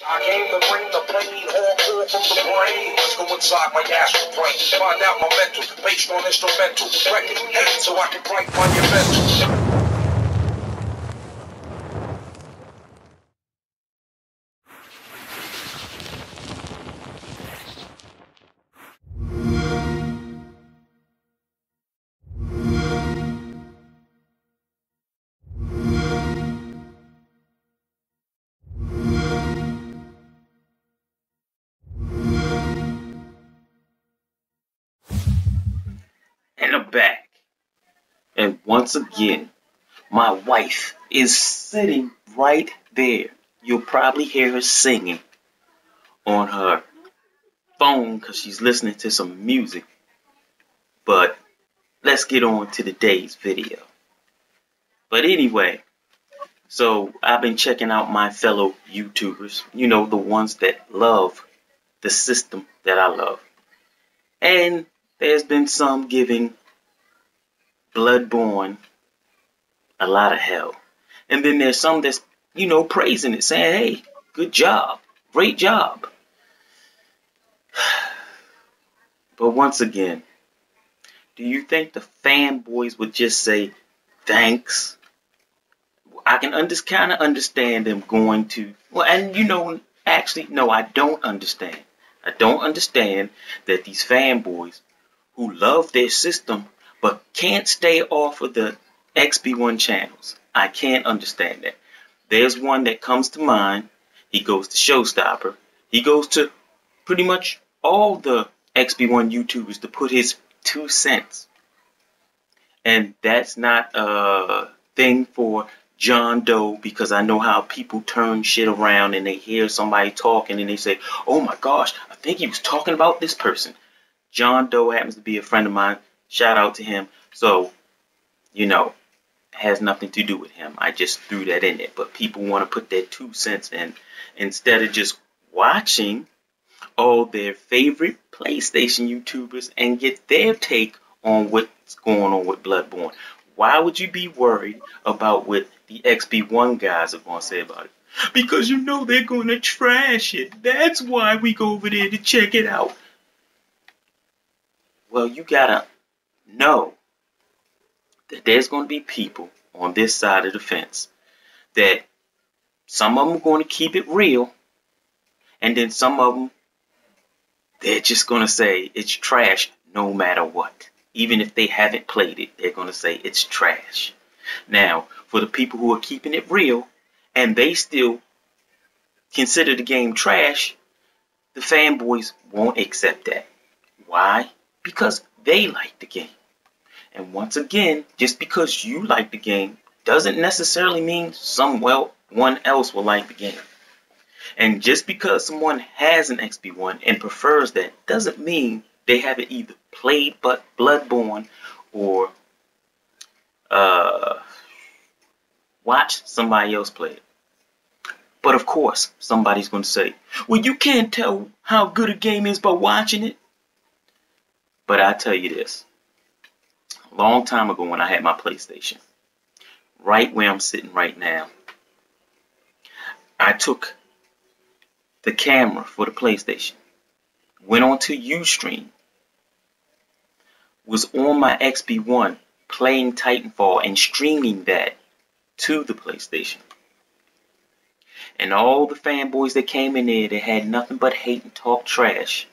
I came to bring the pain hardcore from the brain. Let's go inside my astral plane. Find out my mental, based on instrumental. Record hate so I can write monumental. And I'm back. And once again, my wife is sitting right there. You'll probably hear her singing on her phone because she's listening to some music. But let's get on to today's video. But anyway, so I've been checking out my fellow YouTubers, you know, the ones that love the system that I love. And there's been some giving Bloodborne a lot of hell. And then there's some that's, you know, praising it, saying, hey, good job, great job. But once again, do you think the fanboys would just say thanks? I can kind of understand them going to, well, and you know, actually, no, I don't understand. I don't understand that these fanboys who love their system but can't stay off of the XB1 channels. I can't understand that. There's one that comes to mind. He goes to Showstopper. He goes to pretty much all the XB1 YouTubers to put his 2 cents. And that's not a thing for John Doe, because I know how people turn shit around and they hear somebody talking and they say, oh my gosh, I think he was talking about this person. John Doe happens to be a friend of mine. Shout out to him. So, you know, has nothing to do with him. I just threw that in there. But people want to put their 2 cents in instead of just watching all their favorite PlayStation YouTubers and get their take on what's going on with Bloodborne. Why would you be worried about what the XB1 guys are going to say about it? Because you know they're going to trash it. That's why we go over there to check it out. Well, you gotta know that there's going to be people on this side of the fence that some of them are going to keep it real, and then some of them, they're just going to say it's trash no matter what. Even if they haven't played it, they're going to say it's trash. Now, for the people who are keeping it real and they still consider the game trash, the fanboys won't accept that. Why? Because they like the game. And once again, just because you like the game doesn't necessarily mean someone else will like the game. And just because someone has an XB1 and prefers that doesn't mean they haven't either played Bloodborne or watched somebody else play it. But of course, somebody's going to say, well, you can't tell how good a game is by watching it. But I tell you this, a long time ago when I had my PlayStation, right where I'm sitting right now, I took the camera for the PlayStation, went on to Ustream, was on my XB1 playing Titanfall and streaming that to the PlayStation. And all the fanboys that came in there that had nothing but hate and talk trash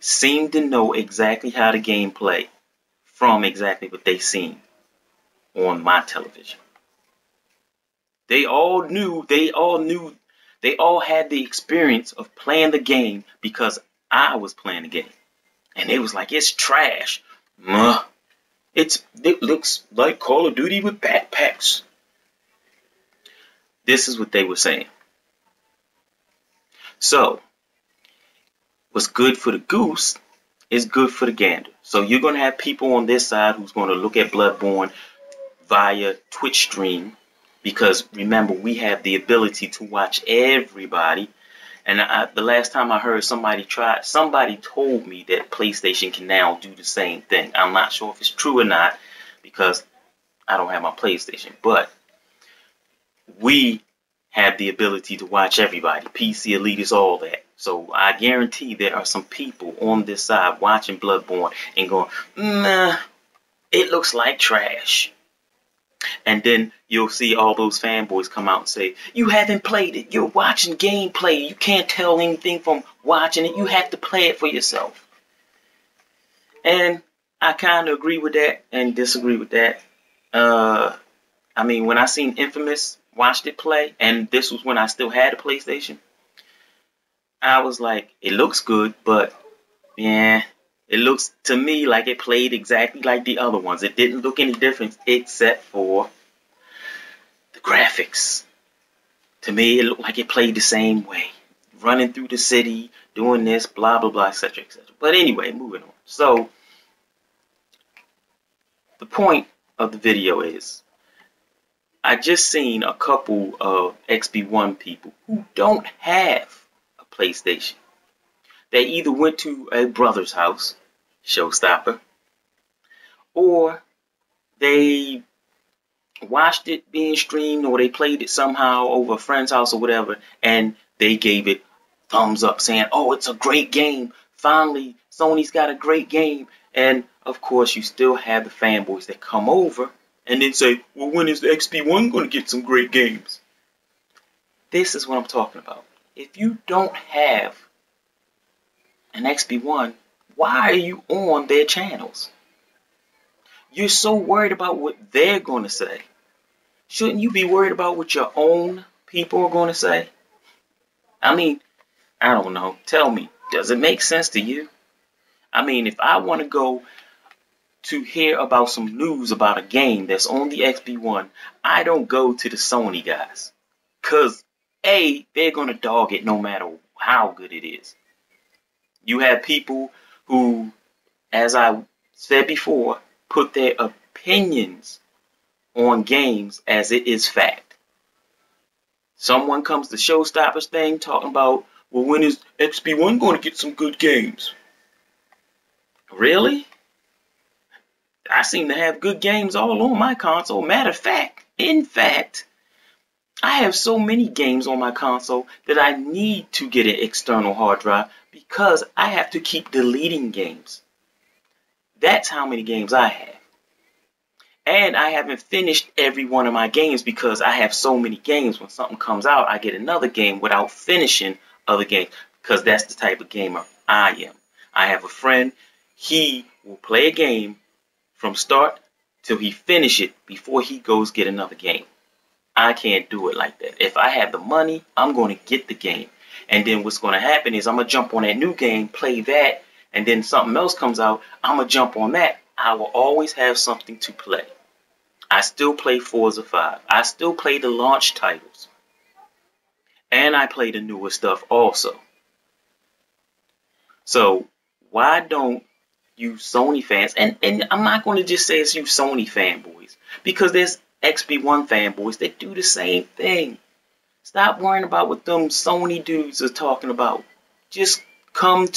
seemed to know exactly how the game play from exactly what they seen on my television. They all had the experience of playing the game because I was playing the game. And they was like, it's trash. It looks like Call of Duty with backpacks. This is what they were saying. So, what's good for the goose is good for the gander. So you're going to have people on this side who's going to look at Bloodborne via Twitch stream. Because remember, we have the ability to watch everybody. And the last time I heard somebody told me that PlayStation can now do the same thing. I'm not sure if it's true or not because I don't have my PlayStation. But we have the ability to watch everybody, PC elitists, all that. So I guarantee there are some people on this side watching Bloodborne and going, nah, it looks like trash. And then you'll see all those fanboys come out and say, you haven't played it. You're watching gameplay. You can't tell anything from watching it. You have to play it for yourself. And I kind of agree with that and disagree with that. I mean, when I seen Infamous, watched it play, and this was when I still had a PlayStation, I was like, it looks good, but yeah, it looks to me like it played exactly like the other ones. It didn't look any different except for the graphics. To me, it looked like it played the same way. Running through the city, doing this, blah, blah, blah, etc., etc. But anyway, moving on. So, the point of the video is, I just seen a couple of XB1 people who don't have a PlayStation. They either went to a brother's house, showstopper, or they watched it being streamed, or they played it somehow over a friend's house or whatever, and they gave it thumbs up saying, oh, it's a great game. Finally, Sony's got a great game. And of course, you still have the fanboys that come over and then say, well, when is the XP1 going to get some great games? This is what I'm talking about. If you don't have an XP1, why are you on their channels? You're so worried about what they're going to say. Shouldn't you be worried about what your own people are going to say? I mean, I don't know. Tell me, does it make sense to you? I mean, if I want to go to hear about some news about a game that's on the XB1, I don't go to the Sony guys. Because, A, they're going to dog it no matter how good it is. You have people who, as I said before, put their opinions on games as it is fact. Someone comes to Showstoppers thing talking about, well, when is XB1 going to get some good games? Really? I seem to have good games all on my console. Matter of fact, in fact, I have so many games on my console that I need to get an external hard drive because I have to keep deleting games. That's how many games I have. And I haven't finished every one of my games because I have so many games. When something comes out, I get another game without finishing other games because that's the type of gamer I am. I have a friend, he will play a game from start till he finish it before he goes get another game. I can't do it like that. If I have the money, I'm going to get the game. And then what's going to happen is I'm going to jump on that new game, play that, and then something else comes out, I'm going to jump on that. I will always have something to play. I still play Forza 5. I still play the launch titles. And I play the newer stuff also. So, why don't you Sony fans, and I'm not going to just say it's you Sony fanboys, because there's XB1 fanboys that do the same thing. Stop worrying about what them Sony dudes are talking about. Just come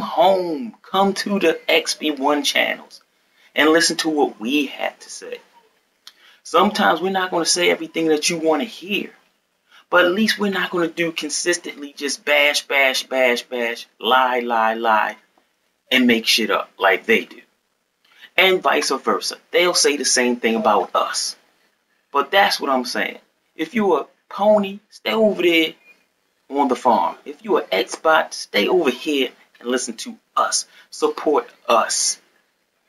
home, come to the XB1 channels and listen to what we have to say. Sometimes we're not going to say everything that you want to hear, but at least we're not going to do consistently just bash, bash, bash, bash, lie, lie, lie, and make shit up like they do. And vice versa. They'll say the same thing about us. But that's what I'm saying. If you're a pony, stay over there on the farm. If you're an Xbot, stay over here and listen to us. Support us.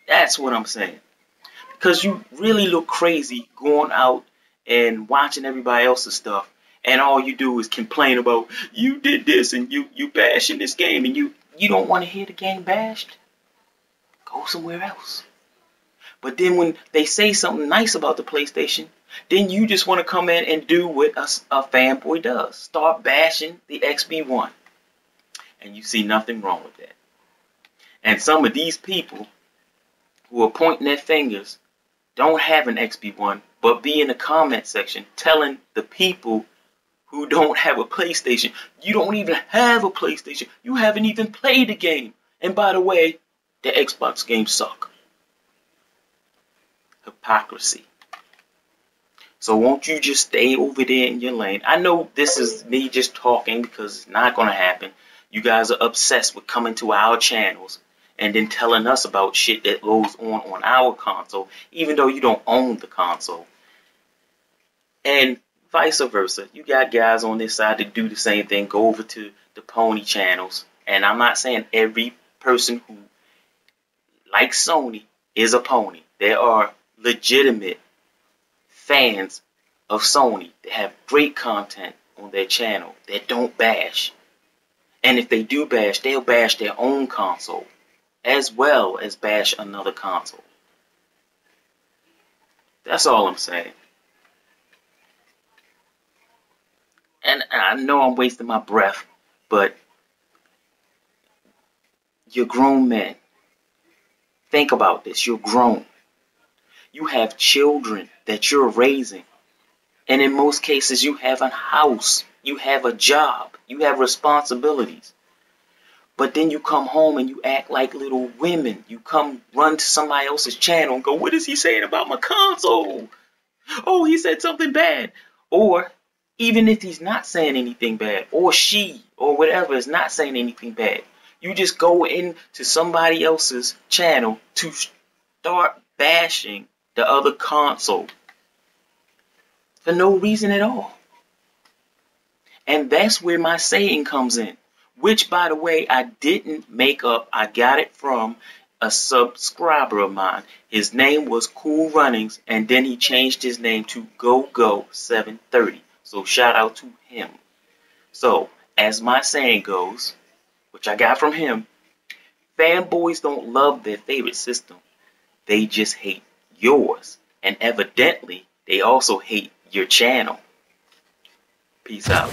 That's what I'm saying. Because you really look crazy going out and watching everybody else's stuff, and all you do is complain about, you did this and you bashing this game, and you don't want to hear the game bashed? Go somewhere else. But then when they say something nice about the PlayStation, then you just want to come in and do what a fanboy does. Start bashing the XB1. And you see nothing wrong with that. And some of these people who are pointing their fingers don't have an XB1, but be in the comment section telling the people who don't have a PlayStation, you don't even have a PlayStation. You haven't even played the game. And by the way, the Xbox games suck. Hypocrisy. So won't you just stay over there in your lane? I know this is me just talking because it's not going to happen. You guys are obsessed with coming to our channels and then telling us about shit that goes on our console, even though you don't own the console. And vice versa. You got guys on this side that do the same thing, go over to the pony channels. And I'm not saying every person who likes Sony is a pony. There are legitimate fans of Sony that have great content on their channel that don't bash. And if they do bash, they'll bash their own console as well as bash another console. That's all I'm saying. And I know I'm wasting my breath, but you're grown men. Think about this. You're grown. You have children that you're raising. And in most cases, you have a house. You have a job. You have responsibilities. But then you come home and you act like little women. You come run to somebody else's channel and go, what is he saying about my console? Oh, he said something bad. Or even if he's not saying anything bad, or she, or whatever is not saying anything bad, you just go into somebody else's channel to start bashing the other console for no reason at all. And that's where my saying comes in, which, by the way, I didn't make up. I got it from a subscriber of mine. His name was Cool Runnings, and then he changed his name to GoGo730. So shout out to him. So, as my saying goes, which I got from him, fanboys don't love their favorite system. They just hate yours. And evidently, they also hate your channel. Peace out.